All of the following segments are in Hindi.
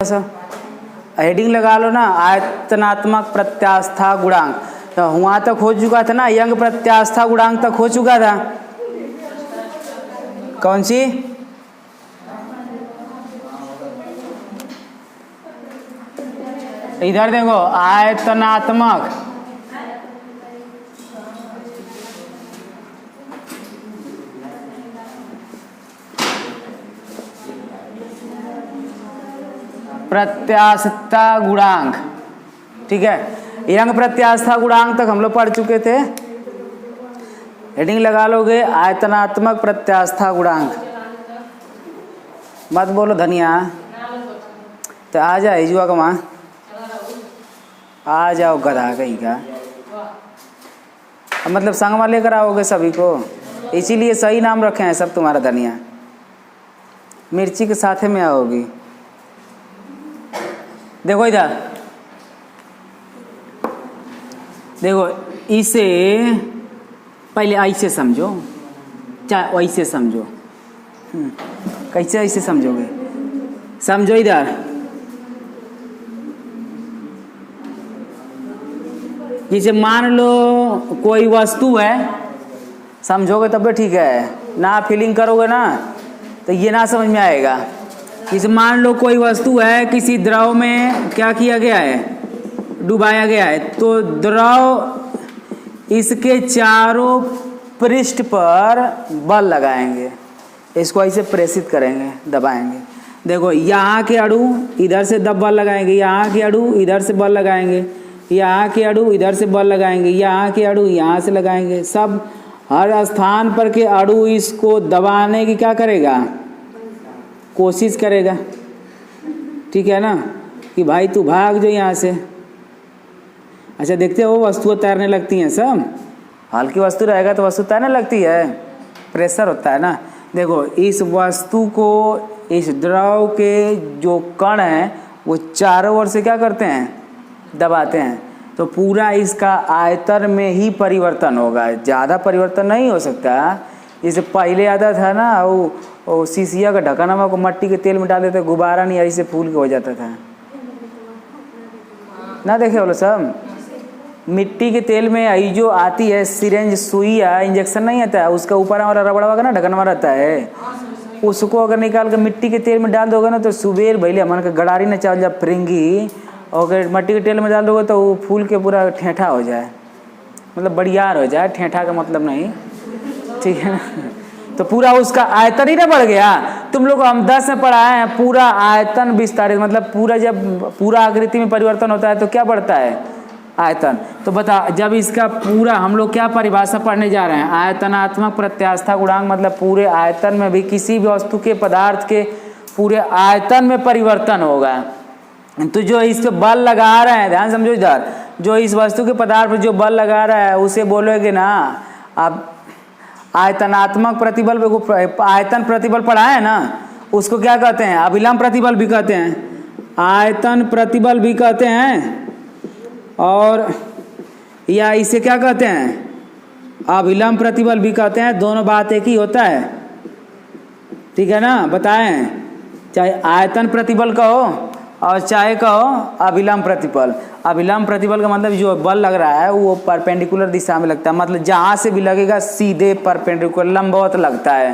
सा हेडिंग लगा लो ना, आयतनात्मक प्रत्यास्था गुणांक। तो वहाँ तक हो चुका था ना, यंग प्रत्यास्था गुणांक तक हो चुका था। कौन सी? इधर देखो, आयतनात्मक प्रत्यास्था गुणांक, ठीक है। यंग प्रत्यास्था गुणांक तक हम लोग पढ़ चुके थे। हेडिंग लगा लोगे आयतनात्मक प्रत्यास्था गुणांक। मत बोलो धनिया। तो आ जाए जुआ कमा, आ जाओ गधा कहीं का। मतलब संग में लेकर आओगे सभी को, इसीलिए सही नाम रखे हैं सब तुम्हारा धनिया। मिर्ची के साथे में आओगी। देखो इधर, देखो इसे पहले ऐसे समझो, चाहे वैसे समझो। कैसे ऐसे समझोगे? समझो इधर, जैसे मान लो कोई वस्तु है, समझोगे तब तो ठीक है, ना फीलिंग करोगे ना तो ये ना समझ में आएगा। जैसे मान लो कोई वस्तु है, किसी द्रव में क्या किया गया है, डुबाया गया है, तो द्रव इसके चारों पृष्ठ पर बल लगाएंगे, इसको ऐसे प्रेषित करेंगे, दबाएंगे। देखो यहाँ के अणु इधर से बल लगाएंगे, यहाँ के अणु इधर से बल लगाएंगे, यहाँ के अणु इधर से बल लगाएंगे, यहाँ के अणु यहाँ से लगाएंगे। सब हर स्थान पर के अणु इसको दबाने की क्या करेगा, कोशिश करेगा, ठीक है ना, कि भाई तू भाग जो यहाँ से। अच्छा देखते हो वस्तुएं तैरने लगती हैं, सब हल्की वस्तु रहेगा तो वस्तु तैरने लगती है, प्रेशर होता है ना। देखो इस वस्तु को, इस द्रव के जो कण हैं वो चारों ओर से क्या करते हैं, दबाते हैं, तो पूरा इसका आयतन में ही परिवर्तन होगा, ज़्यादा परिवर्तन नहीं हो सकता। जैसे पहले आता था ना वो शीशिया का ढक्कन को मट्टी के तेल में डाल देते, गुब्बारा नहीं ऐसे फूल के हो जाता था ना। देखे बोलो सब, मिट्टी के तेल में आई जो आती है सिरेंज, सुई या इंजेक्शन नहीं आता है, उसका ऊपर वाला रबड़ का ना ढक्कन रहता है, उसको अगर निकाल कर मिट्टी के तेल में डाल दोगे ना तो सुबेर भैया मन का गड़ारी न चावल जब फ्रेंगी, और अगर मट्टी के तेल में डाल दोगे तो वो फूल के पूरा ठेठा हो जाए, मतलब बढ़ियार हो जाए, ठेठा का मतलब नहीं, ठीक है ना। तो पूरा उसका आयतन ही ना बढ़ गया। तुम लोग हम 10 में पढ़ाए हैं, पूरा आयतन विस्तारित, मतलब पूरा जब पूरा आकृति में परिवर्तन होता है तो क्या बढ़ता है, आयतन। तो बता, जब इसका पूरा हम लोग क्या परिभाषा पढ़ने जा रहे हैं, आयतनात्मक प्रत्यास्था गुणांक, मतलब पूरे आयतन में भी किसी भी वस्तु के, पदार्थ के पूरे आयतन में परिवर्तन होगा। तो जो इस पे बल लगा रहे हैं, ध्यान समझो इधर, जो इस वस्तु के पदार्थ पर जो बल लगा रहा है उसे बोलोगे ना आप आयतनात्मक प्रतिबल। आयतन प्रतिबल पढ़ा है ना, उसको क्या कहते हैं, अभिलंब प्रतिबल भी कहते हैं, आयतन प्रतिबल भी कहते हैं, और या इसे क्या कहते हैं, अभिलंब प्रतिबल भी कहते हैं। दोनों बात एक ही होता है, ठीक है ना। बताएं, चाहे आयतन प्रतिबल कहो और चाहे कहो अभिलंब प्रतिबल। अभिलंब प्रतिबल का मतलब जो बल लग रहा है वो परपेंडिकुलर दिशा में लगता है, मतलब जहाँ से भी लगेगा सीधे परपेंडिकुलर लंबवत लगता है,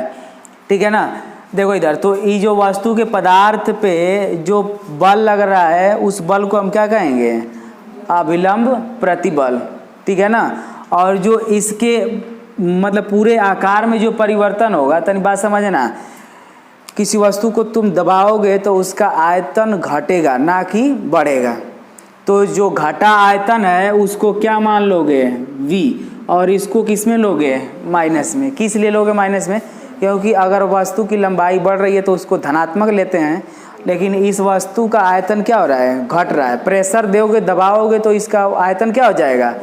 ठीक है ना। देखो इधर, तो ये जो वस्तु के पदार्थ पे जो बल लग रहा है उस बल को हम क्या कहेंगे, अभिलंब प्रतिबल, ठीक है ना। और जो इसके मतलब पूरे आकार में जो परिवर्तन होगा, तनी बात समझना, किसी वस्तु को तुम दबाओगे तो उसका आयतन घटेगा ना कि बढ़ेगा। तो जो घटा आयतन है उसको क्या मान लोगे, v, और इसको किस में लोगे, माइनस में। किस लिए लोगे माइनस में, क्योंकि अगर वस्तु की लंबाई बढ़ रही है तो उसको धनात्मक लेते हैं, लेकिन इस वस्तु का आयतन क्या हो रहा है, घट रहा है। प्रेशर दोगे, दबाओगे तो इसका आयतन क्या हो जाएगा,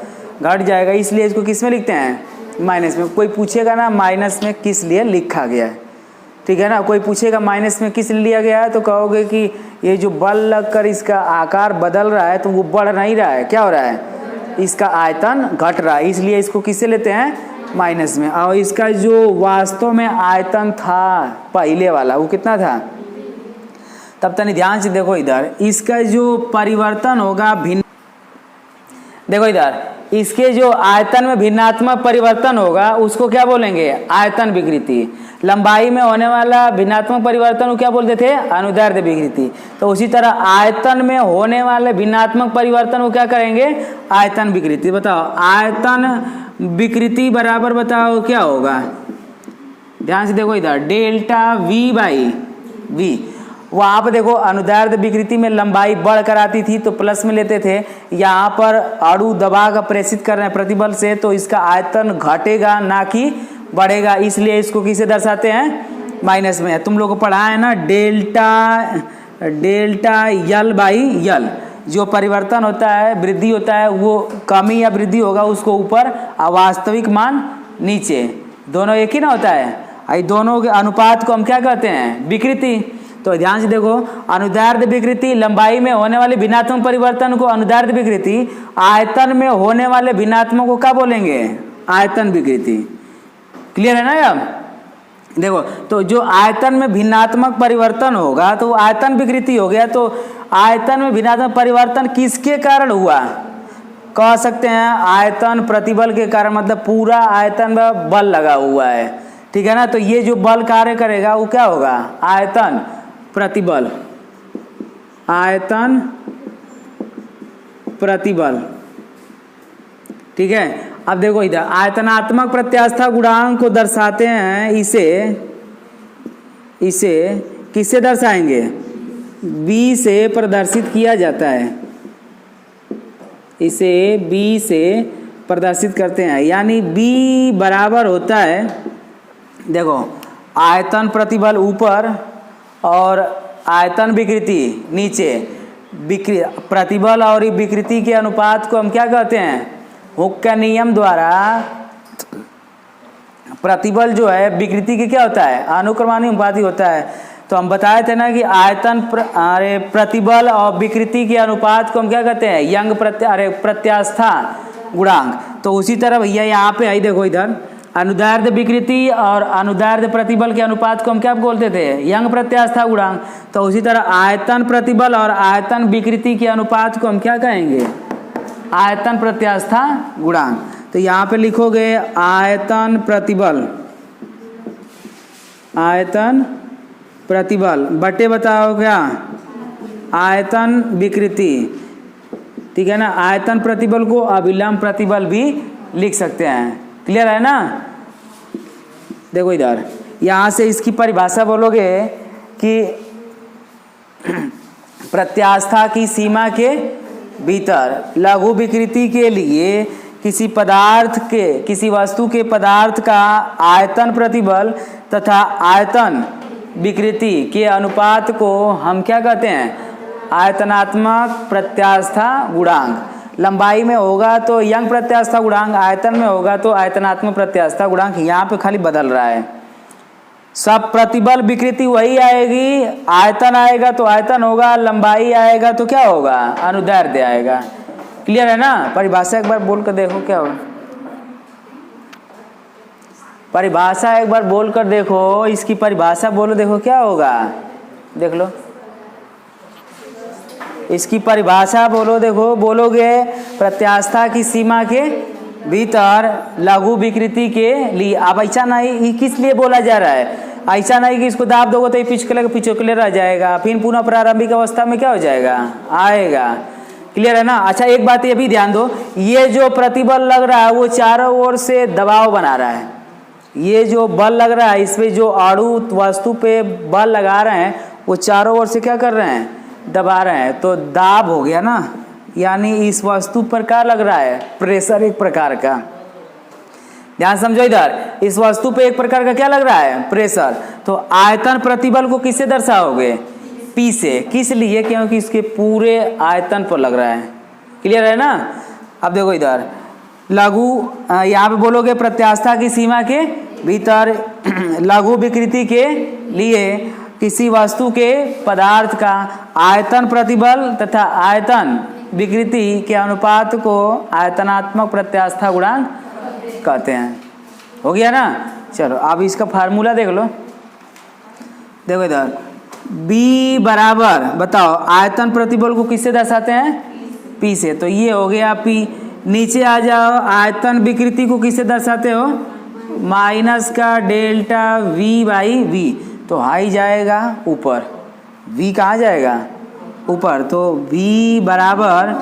घट जाएगा, इसलिए इसको किस में लिखते हैं, माइनस में। कोई पूछेगा ना माइनस में किस लिए लिखा गया है, ठीक है ना। कोई पूछेगा माइनस में किस लिए लिया गया है, तो कहोगे कि ये जो बल लगकर इसका आकार बदल रहा है तो वो बढ़ नहीं रहा है, क्या हो रहा है, इसका आयतन घट रहा है, इसलिए इसको किससे लेते हैं, माइनस में। और इसका जो वास्तव में आयतन था पहले वाला वो कितना था, तब तनी ध्यान से देखो इधर, इसका जो परिवर्तन होगा भिन्न, देखो इधर इसके जो आयतन में भिन्नात्मक परिवर्तन होगा उसको क्या बोलेंगे, आयतन विकृति। लंबाई में होने वाला भिन्नात्मक परिवर्तन को क्या बोलते थे, अनुदैर्ध्य विकृति। तो उसी तरह आयतन में होने वाले भिन्नात्मक परिवर्तन को क्या करेंगे, आयतन विकृति। बताओ आयतन विकृति बराबर बताओ क्या होगा, ध्यान से देखो इधर, डेल्टा वी बाई वी। वहाँ पर देखो अनुदैर्ध्य विकृति में लंबाई बढ़कर आती थी तो प्लस में लेते थे, यहाँ पर अणु दबाव का प्रेषित कर रहे हैं प्रतिबल से तो इसका आयतन घटेगा ना कि बढ़ेगा, इसलिए इसको किसे दर्शाते हैं, माइनस में। तुम लोग को पढ़ा है ना डेल्टा यल बाई यल, जो परिवर्तन होता है वृद्धि होता है वो कमी या वृद्धि होगा उसको ऊपर और वास्तविक मान नीचे, दोनों एक ही ना होता है। दोनों के अनुपात को हम क्या कहते हैं, विकृति। तो ध्यान से देखो, अनुदैर्ध्य विकृति लंबाई में होने वाले भिन्नात्मक परिवर्तन को अनुदैर्ध्य विकृति, आयतन में होने वाले भिन्नात्मक को क्या बोलेंगे, आयतन विकृति। क्लियर है ना अब? देखो तो जो आयतन में भिन्नात्मक परिवर्तन होगा तो वो आयतन विकृति हो गया। तो आयतन में भिन्नात्मक परिवर्तन किसके कारण हुआ, कह सकते हैं आयतन प्रतिबल के कारण, मतलब पूरा आयतन में बल लगा हुआ है, ठीक है ना। तो ये जो बल कार्य करेगा वो क्या होगा, आयतन प्रतिबल, आयतन प्रतिबल, ठीक है। अब देखो इधर आयतनात्मक प्रत्यास्था गुणांक को दर्शाते हैं, इसे किससे दर्शाएंगे, b से प्रदर्शित किया जाता है, इसे b से प्रदर्शित करते हैं, यानी b बराबर होता है, देखो आयतन प्रतिबल ऊपर और आयतन विकृति नीचे। प्रतिबल और विकृति के अनुपात को हम क्या कहते हैं, हुक के नियम द्वारा प्रतिबल जो है विकृति के क्या होता है, अनुक्रमानुपाती होता है। तो हम बताए थे ना कि आयतन प्रतिबल और विकृति के अनुपात को हम क्या कहते हैं, यंग प्रत्यास्था गुणांक। तो उसी तरह भैया यहाँ पे आई देखो इधर, अनुदैर्ध्य विकृति और अनुदैर्ध्य प्रतिबल के अनुपात को हम क्या बोलते थे, यंग प्रत्यास्था गुणांक। तो उसी तरह आयतन प्रतिबल और आयतन विकृति के अनुपात को हम क्या कहेंगे, आयतन प्रत्यास्था गुणांक। तो यहाँ पे लिखोगे आयतन प्रतिबल, आयतन प्रतिबल बटे बताओ क्या, आयतन विकृति, ठीक है ना। आयतन प्रतिबल को अभिलंब प्रतिबल भी लिख सकते हैं। क्लियर है ना? देखो इधर यहाँ से इसकी परिभाषा बोलोगे कि प्रत्यास्था की सीमा के भीतर लघु विकृति के लिए किसी पदार्थ के, किसी वस्तु के पदार्थ का आयतन प्रतिबल तथा आयतन विकृति के अनुपात को हम क्या कहते हैं, आयतनात्मक प्रत्यास्था गुणांक। लंबाई में होगा तो यंग प्रत्यास्था गुणांक, आयतन में होगा तो आयतनात्मक प्रत्यास्था गुणांक। यहाँ पे खाली बदल रहा है, सब प्रतिबल विकृति वही आएगी, आयतन आएगा तो आयतन होगा, लंबाई आएगा तो क्या होगा, अनुदैर्ध्य आएगा। क्लियर है ना? परिभाषा एक बार बोल कर देखो क्या होगा, परिभाषा एक बार बोल कर देखो, इसकी परिभाषा बोलो, देखो क्या होगा, देख लो इसकी परिभाषा बोलो। देखो बोलोगे प्रत्यास्था की सीमा के भीतर लघु विकृति के लिए। अब ऐसा नहीं किस लिए बोला जा रहा है, ऐसा नहीं कि इसको दाब दोगे तो ये पिछले रह जाएगा, फिर पुनः प्रारंभिक अवस्था में क्या हो जाएगा, आएगा। क्लियर है ना? अच्छा एक बात ये भी ध्यान दो, ये जो प्रतिबल लग रहा है वो चारों ओर से दबाव बना रहा है। ये जो बल लग रहा है इसमें जो अणु वस्तु पे बल लगा रहे हैं वो चारों ओर से क्या कर रहे हैं, दबा रहे हैं। तो दाब हो गया ना, यानी इस वस्तु पर क्या लग रहा है, प्रेशर एक प्रकार का। ध्यान समझो इधर, इस वस्तु पे एक प्रकार का क्या लग रहा है, प्रेशर। तो आयतन प्रतिबल को किससे दर्शाओगे, पी से। किस लिए, क्योंकि इसके पूरे आयतन पर लग रहा है। क्लियर है ना? अब देखो इधर लघु, यहाँ पे बोलोगे प्रत्यास्था की सीमा के भीतर लघु विकृति के लिए किसी वस्तु के पदार्थ का आयतन प्रतिबल तथा आयतन विकृति के अनुपात को आयतनात्मक प्रत्यास्था गुणांक कहते हैं। हो गया ना? चलो अब इसका फार्मूला देख लो। देखो इधर बी बराबर बताओ आयतन प्रतिबल को किससे दर्शाते हैं? पी से। तो ये हो गया पी। नीचे आ जाओ, आयतन विकृति को किससे दर्शाते हो? माइनस का डेल्टा वी बाई वी। तो हाई जाएगा ऊपर, वी कहाँ जाएगा? ऊपर। तो वी बराबर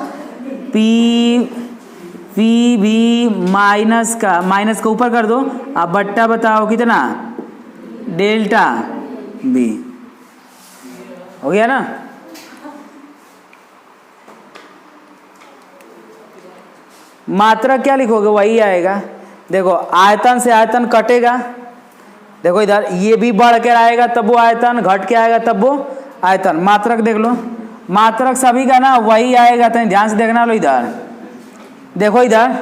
पी वी भी माइनस का ऊपर कर दो, अब बट्टा बताओ कितना? Delta B. हो गया ना? मात्रक क्या लिखोगे? वही आएगा। देखो आयतन से आयतन कटेगा, देखो इधर ये भी बढ़ के आएगा तब वो आयतन, घट के आएगा तब वो आयतन। मात्रक देख लो, मात्रक सभी का ना वही आएगा। तो ध्यान से देखना लो इधर, देखो इधर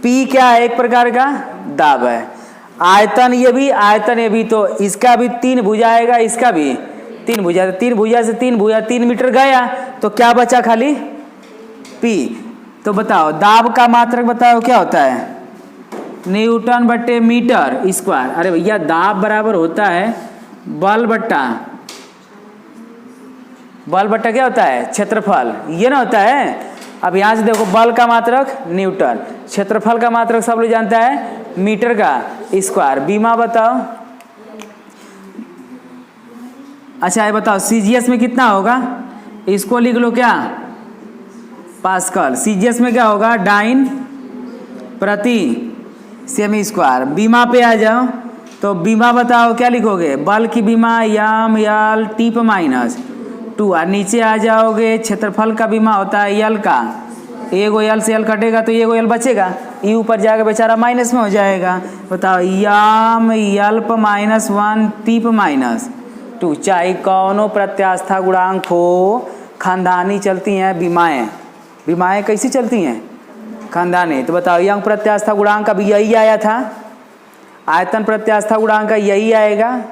P क्या है? एक प्रकार का दाब है। आयतन ये भी, आयतन ये भी, तो इसका भी 3 भुजा आएगा, इसका भी 3 भुजा। 3 भुजा से 3 भुजा 3 मीटर गया, तो क्या बचा? खाली P। तो बताओ दाब का मात्रक बताओ क्या होता है? न्यूटन बट्टे मीटर स्क्वायर। अरे भैया दाब बराबर होता है बल बट्टा क्या होता है? क्षेत्रफल, ये ना होता है। अब यहाँ से देखो बल का मात्रक न्यूटन, क्षेत्रफल का मात्रक सब लोग जानता है मीटर का स्क्वायर। बीमा बताओ। अच्छा ये बताओ सीजीएस में कितना होगा? इसको लिख लो क्या? पास्कल। सीजीएस में क्या होगा? डाइन प्रति सेमी स्क्वायर। बीमा पे आ जाओ, तो बीमा बताओ क्या लिखोगे? बल की बीमा यम यल टी पर माइनस 2। और नीचे आ जाओगे क्षेत्रफल का बीमा होता है यल का, एगो यल से यल कटेगा तो एगो यल बचेगा, ये ऊपर जाकर बेचारा माइनस में हो जाएगा। बताओ यम यल पर माइनस 1 टी पर माइनस 2। चाहे कौनो प्रत्यास्था गुणांक हो, खानदानी चलती हैं बीमाएं। बीमाएं कैसी चलती हैं? खानदानी। तो बताओ यंग प्रत्यास्था गुणांक का भी यही आया था, आयतन प्रत्यास्था गुणांक का यही आएगा,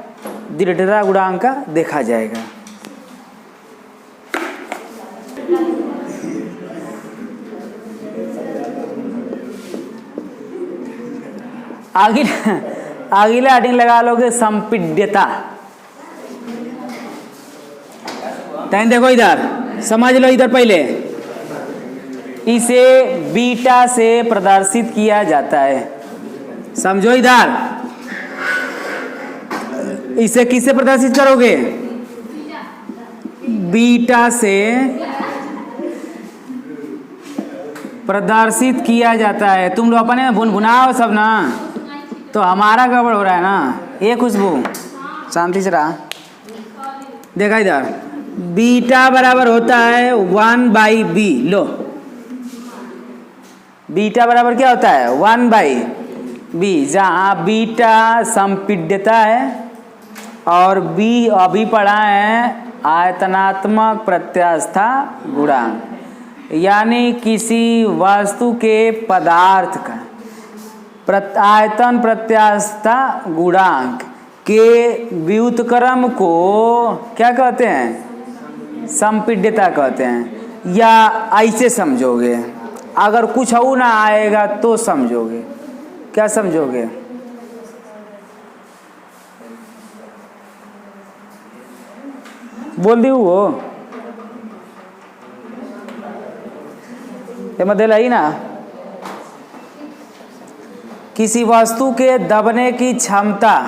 दृढ़ता गुणांक का देखा जाएगा। अगला हेडिंग लगा लोगे संपीड्यता। तैन देखो इधर समझ लो, इधर पहले इसे बीटा से प्रदर्शित किया जाता है। समझो इधर, इसे किससे प्रदर्शित करोगे? बीटा से प्रदर्शित किया जाता है। तुम लोग अपने भुनभुनाओ सब ना, तो हमारा गड़बड़ हो रहा है ना। ये खुशबू शांति से रहा। देखा इधर बीटा बराबर होता है 1/b। लो बीटा बराबर क्या होता है? 1/b, जहाँ बीटा संपीड्यता है और b अभी पढ़ा है आयतनात्मक प्रत्यास्था गुणांक, यानी किसी वस्तु के पदार्थ का आयतन प्रत्यास्था गुणांक के व्युत्क्रम को क्या कहते हैं? संपीड्यता कहते हैं। या ऐसे समझोगे, अगर कुछ और ना आएगा तो समझोगे। क्या समझोगे? बोल दी वो ये मध्य लाई ना, किसी वस्तु के दबने की क्षमता,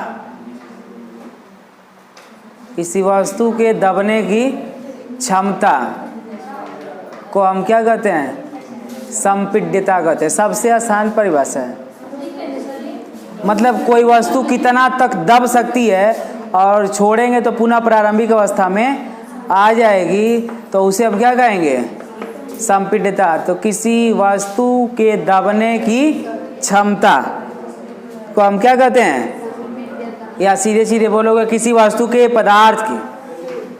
किसी वस्तु के दबने की क्षमता को हम क्या कहते हैं? संपीड्यता कहते हैं। सबसे आसान परिभाषा है। मतलब कोई वस्तु कितना तक दब सकती है और छोड़ेंगे तो पुनः प्रारंभिक अवस्था में आ जाएगी, तो उसे हम क्या कहेंगे? संपीड्यता। तो किसी वस्तु के दबने की क्षमता को हम क्या कहते हैं? या सीधे सीधे बोलोगे किसी वस्तु के पदार्थ की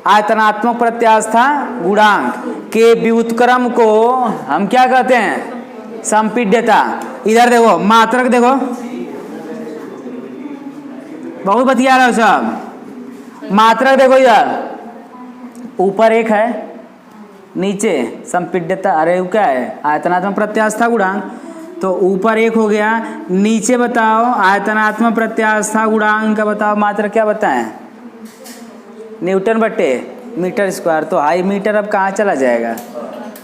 आयतनात्मक प्रत्यास्था गुणांक के व्युत्क्रम को हम क्या कहते हैं? संपीड्यता। इधर देखो मात्रक, देखो बहुत बतिया रहा हो सब। मात्रक देखो इधर ऊपर एक है, नीचे संपीड्यता। अरे वो क्या है? आयतनात्मक प्रत्यास्था गुणांक। तो ऊपर एक हो गया, नीचे बताओ आयतनात्मक प्रत्यास्था गुणांक का बताओ मात्रक क्या बताएं? न्यूटन बटे मीटर स्क्वायर। तो हाई मीटर अब कहाँ चला जाएगा,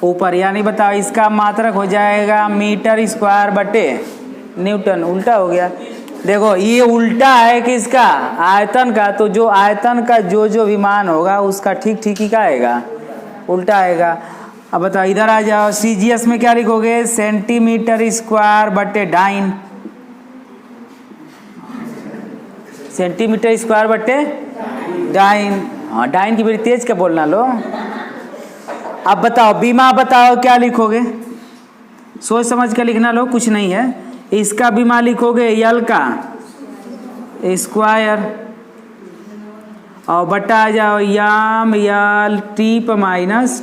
ऊपर, यानी बताओ इसका मात्रक हो जाएगा मीटर स्क्वायर बटे न्यूटन। उल्टा हो गया। देखो ये उल्टा है कि इसका आयतन का, तो जो आयतन का जो विमान होगा उसका ठीक ठीक ही का आएगा, उल्टा आएगा। अब बताओ इधर आ जाओ, सीजीएस में क्या लिखोगे, सेंटीमीटर स्क्वायर बटे डाइन, सेंटीमीटर स्क्वायर बटे डाइन। हाँ डाइन की बड़ी तेज क्या बोलना लो। अब बताओ बीमा, बताओ क्या लिखोगे, सोच समझ के लिखना लो, कुछ नहीं है। इसका बीमा लिखोगे यल का स्क्वायर और बटा आ जाओ याम यल टी पर माइनस,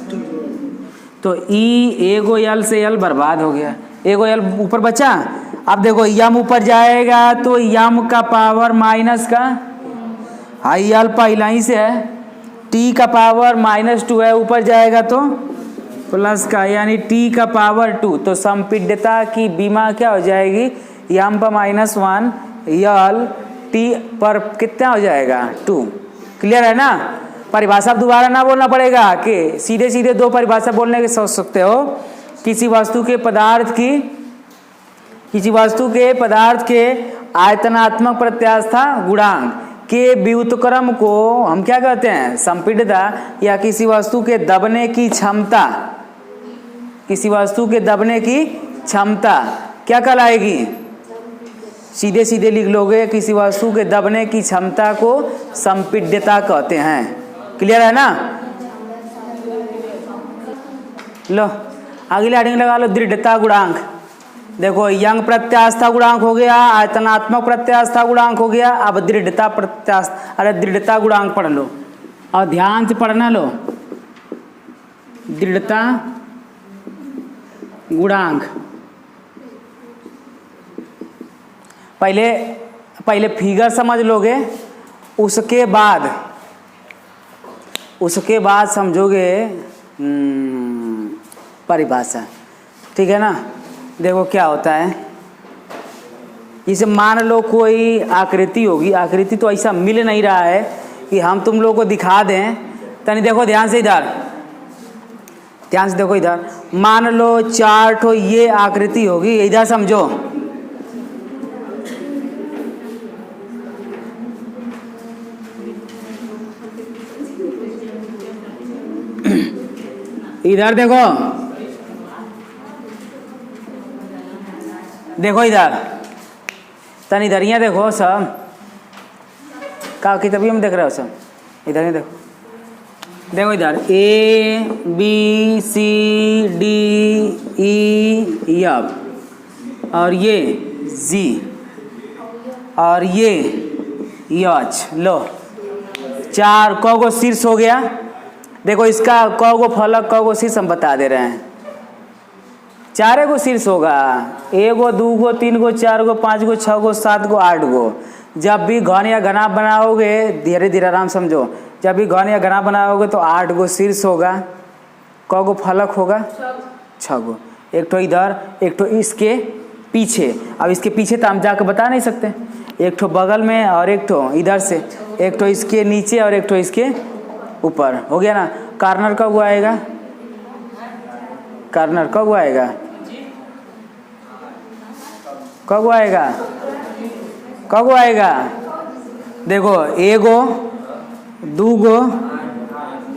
तो ई एगो यल से यल बर्बाद हो गया, एगो यल ऊपर बचा। अब देखो यम ऊपर जाएगा तो यम का पावर माइनस का, हाई यल पहला ही से है, टी का पावर -2 है, ऊपर जाएगा तो प्लस का, यानी टी का पावर 2। तो संपीड्यता की बीमा क्या हो जाएगी, यम पर -1 यल टी पर कितना हो जाएगा 2। क्लियर है ना। परिभाषा दोबारा ना बोलना पड़ेगा कि सीधे सीधे दो परिभाषा बोलने के सोच सकते हो। किसी वस्तु के पदार्थ के आयतनात्मक प्रत्यास्था गुणांक के व्युत्क्रम को हम क्या कहते हैं, संपीड्यता, या किसी वस्तु के दबने की क्षमता, किसी वस्तु के दबने की क्षमता क्या कहलाएगी, सीधे सीधे लिख लोगे, किसी वस्तु के दबने की क्षमता को संपीड्यता कहते हैं। क्लियर है ना। लो अगले हेडिंग लगा लो, दृढ़ता गुणांक। देखो यंग प्रत्यास्था गुणांक हो गया, आयतनात्मक प्रत्यास्था गुणांक हो गया, अब दृढ़ता गुणांक पढ़ लो और ध्यान से पढ़ना। लो दृढ़ता गुणांक, पहले फिगर समझ लोगे, उसके बाद समझोगे परिभाषा। ठीक है ना। देखो क्या होता है, इसे मान लो कोई आकृति होगी, आकृति तो ऐसा मिल नहीं रहा है कि हम तुम लोगों को दिखा दें। तनी देखो ध्यान से, इधर ध्यान से देखो, इधर मान लो 4 ठो ये आकृति होगी, इधर समझो। इधर देखो, देखो इधर, तन इधर यहाँ देखो सब, का किताबी में देख रहे हो सब, इधर ही देखो, देखो इधर A B C D E F और ये G और ये H। लो 4 कौगो शीर्ष हो गया। देखो इसका कौगो फलक कौगो शीर्ष हम बता दे रहे हैं, 4 गो शीर्ष होगा, 1 गो 2 गो 3 गो 4 गो 5 गो 6 गो 7 गो 8 गो। जब भी घन या घना बनाओगे, धीरे धीरे आराम समझो, जब भी घन या घना बनाओगे तो 8 गो शीर्ष होगा, कौ गो फलक होगा, 6 गो, एक ठो इधर एक ठो इसके पीछे। अब इसके पीछे तो हम जाकर बता नहीं सकते, एक ठो बगल में और एक ठो इधर से, एक ठो इसके नीचे और एक ठो इसके ऊपर। हो गया ना। कार्नर कब आएगा, कार्नर कब आएगा, कब आएगा, कब आएगा। देखो 1 गो 2 गो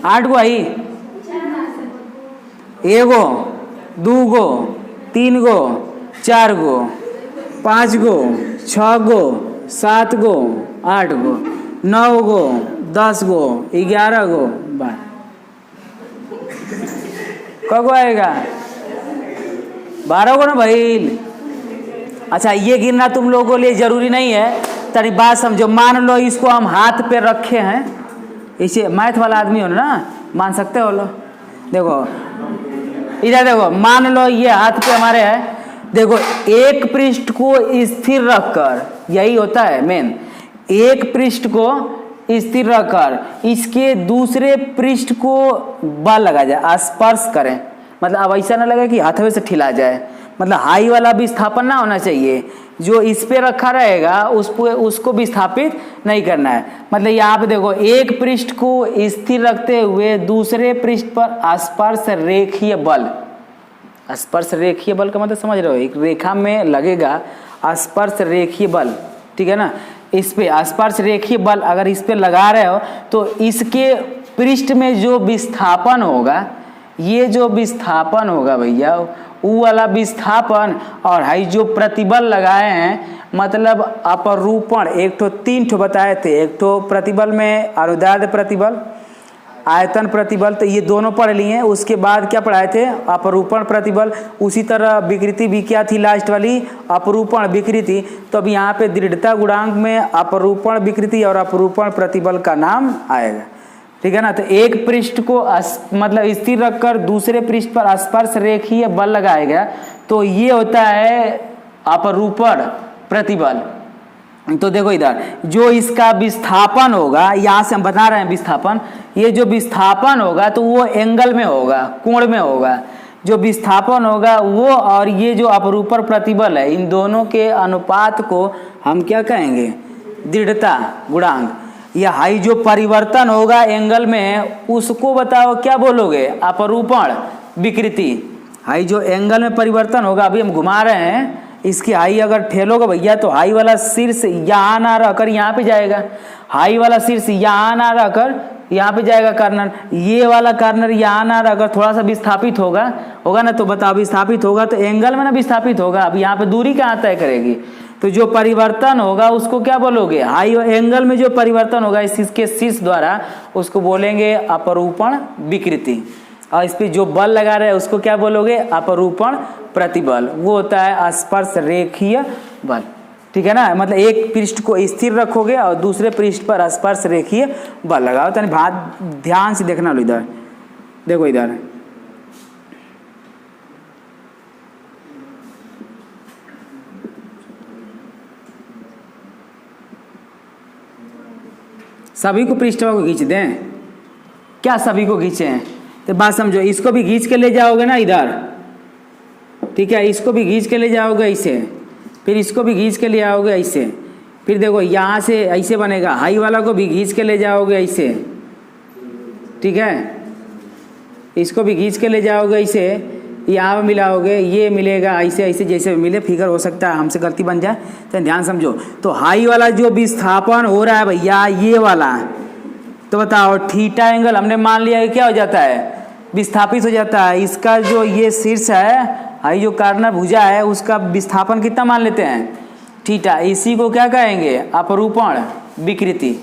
8 गो आई, 1 गो 2 गो 3 गो 4 गो 5 गो 6 गो 7 गो 8 गो 9 गो 10 गो 11 गो 12। कब आएगा, 12 गो ना भाई। अच्छा ये गिनना तुम लोगों के लिए जरूरी नहीं है, तेरी बात समझो। मान लो इसको हम हाथ पे रखे हैं, इसे मैथ वाला आदमी हो ना, मान सकते हो। लो देखो इधर देखो, मान लो ये हाथ पे हमारे है। देखो एक पृष्ठ को स्थिर रखकर, यही होता है मेन, एक पृष्ठ को स्थिर रखकर इसके दूसरे पृष्ठ को बल लगा जाए, स्पर्श करें। मतलब अब ऐसा ना लगे कि हाथवे से ठिला जाए, मतलब हाई वाला विस्थापन ना होना चाहिए, जो इस पे रखा रहेगा उसको विस्थापित नहीं करना है। मतलब यहाँ पे देखो, एक पृष्ठ को स्थिर रखते हुए दूसरे पृष्ठ पर स्पर्श रेखीय बल, स्पर्श रेखीय बल का मतलब समझ रहे हो, एक रेखा में लगेगा स्पर्श रेखीय बल, ठीक है ना। इस पे स्पर्श रेखीय बल अगर इस पे लगा रहे हो तो इसके पृष्ठ में जो विस्थापन होगा, ये जो विस्थापन होगा भैया, वो वाला विस्थापन और हाई जो प्रतिबल लगाए हैं, मतलब अपरूपण, एक ठो 3 ठो बताए थे। एक ठो प्रतिबल में अनुदैर्ध्य प्रतिबल, आयतन प्रतिबल, तो ये दोनों पढ़ लिए। उसके बाद क्या पढ़ाए थे, अपरूपण प्रतिबल। उसी तरह विकृति भी क्या थी लास्ट वाली, अपरूपण विकृति। तो अब यहाँ पे दृढ़ता गुणांक में अपरूपण विकृति और अपरूपण प्रतिबल का नाम आएगा, ठीक है ना। तो एक पृष्ठ को मतलब स्थिर रखकर दूसरे पृष्ठ पर स्पर्श रेखीय बल लगाएगा तो ये होता है अपरूपण प्रतिबल। तो देखो इधर जो इसका विस्थापन होगा, यहाँ से हम बता रहे हैं विस्थापन, ये जो विस्थापन होगा तो वो एंगल में होगा, कोण में होगा। जो विस्थापन होगा वो और ये जो अपरूपण प्रतिबल है, इन दोनों के अनुपात को हम क्या कहेंगे, दृढ़ता गुणांक। या हाई जो परिवर्तन होगा एंगल में, उसको बताओ क्या बोलोगे, अपरूपण विकृति। हाई जो एंगल में परिवर्तन होगा, अभी हम घुमा रहे हैं, इसकी हाई अगर ठेलोगे भैया तो हाई वाला शीर्ष यहाँ ना रहकर यहाँ पे जाएगा, हाई वाला शीर्ष यहाँ ना रहकर यहाँ पे जाएगा कार्नर, ये वाला कार्नर यहाँ ना रहकर थोड़ा सा विस्थापित होगा ना। तो बताओ विस्थापित होगा तो एंगल में ना विस्थापित होगा। अब यहाँ पे दूरी कहाँ तय करेगी, तो जो परिवर्तन होगा उसको क्या बोलोगे, हाई एंगल में जो परिवर्तन होगा इसके शीर्ष द्वारा, उसको बोलेंगे अपरूपण विकृति। और इस पे जो बल लगा रहे हैं उसको क्या बोलोगे, अपरूपण प्रतिबल। वो होता है स्पर्श रेखीय बल, ठीक है ना। मतलब एक पृष्ठ को स्थिर रखोगे और दूसरे पृष्ठ पर स्पर्श रेखीय बल लगाओ। तो बात ध्यान से देखना लो, इधर देखो, इधर सभी को पृष्ठों को खींच दें क्या, सभी को खींचें तो बात समझो। इसको भी खींच के ले जाओगे ना इधर, ठीक है, इसको भी खींच के ले जाओगे ऐसे, फिर इसको भी खींच के ले आओगे ऐसे, फिर देखो यहाँ से ऐसे बनेगा, हाई वाला को भी खींच के ले जाओगे ऐसे, ठीक है, इसको भी खींच के ले जाओगे ऐसे, यहाँ पे मिलाओगे, ये मिलेगा ऐसे ऐसे, जैसे मिले फिगर हो सकता है हमसे गलती बन जाए, तो ध्यान समझो। तो हाई वाला जो विस्थापन हो रहा है भैया, ये वाला, तो बताओ थीटा एंगल हमने मान लिया है क्या हो जाता है, विस्थापित हो जाता है। इसका जो ये शीर्ष है, हाई जो कार्नर भुजा है, उसका विस्थापन कितना मान लेते हैं, थीटा। इसी को क्या कहेंगे, अपरूपण विकृति,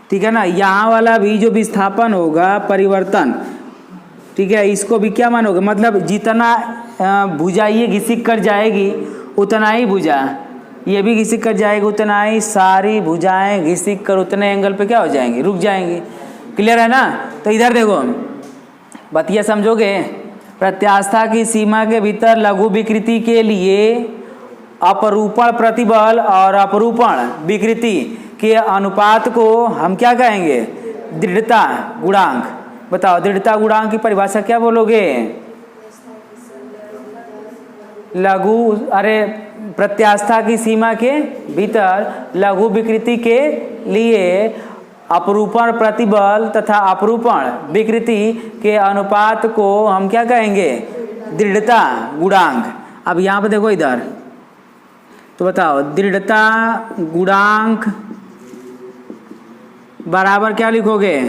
ठीक है ना। यहाँ वाला भी जो विस्थापन होगा परिवर्तन, ठीक है, इसको भी क्या मानोगे, मतलब जितना भुजा ये घिसिक कर जाएगी उतना ही भुजा ये भी घिसिक कर जाएगी, उतना ही सारी भुजाएं घिसिक कर उतने एंगल पे क्या हो जाएंगी, रुक जाएंगी। क्लियर है ना। तो इधर देखो बतिया समझोगे, प्रत्यास्था की सीमा के भीतर लघु विकृति के लिए अपरूपण प्रतिबल और अपरूपण विकृति के अनुपात को हम क्या कहेंगे, दृढ़ता गुणांक। बताओ दृढ़ता गुणांक की परिभाषा क्या बोलोगे, लघु, अरे प्रत्यास्था की सीमा के भीतर लघु विकृति के लिए अपरूपण प्रतिबल तथा अपरूपण विकृति के अनुपात को हम क्या कहेंगे, दृढ़ता गुणांक। अब यहाँ पे देखो इधर, तो बताओ दृढ़ता गुणांक बराबर क्या लिखोगे,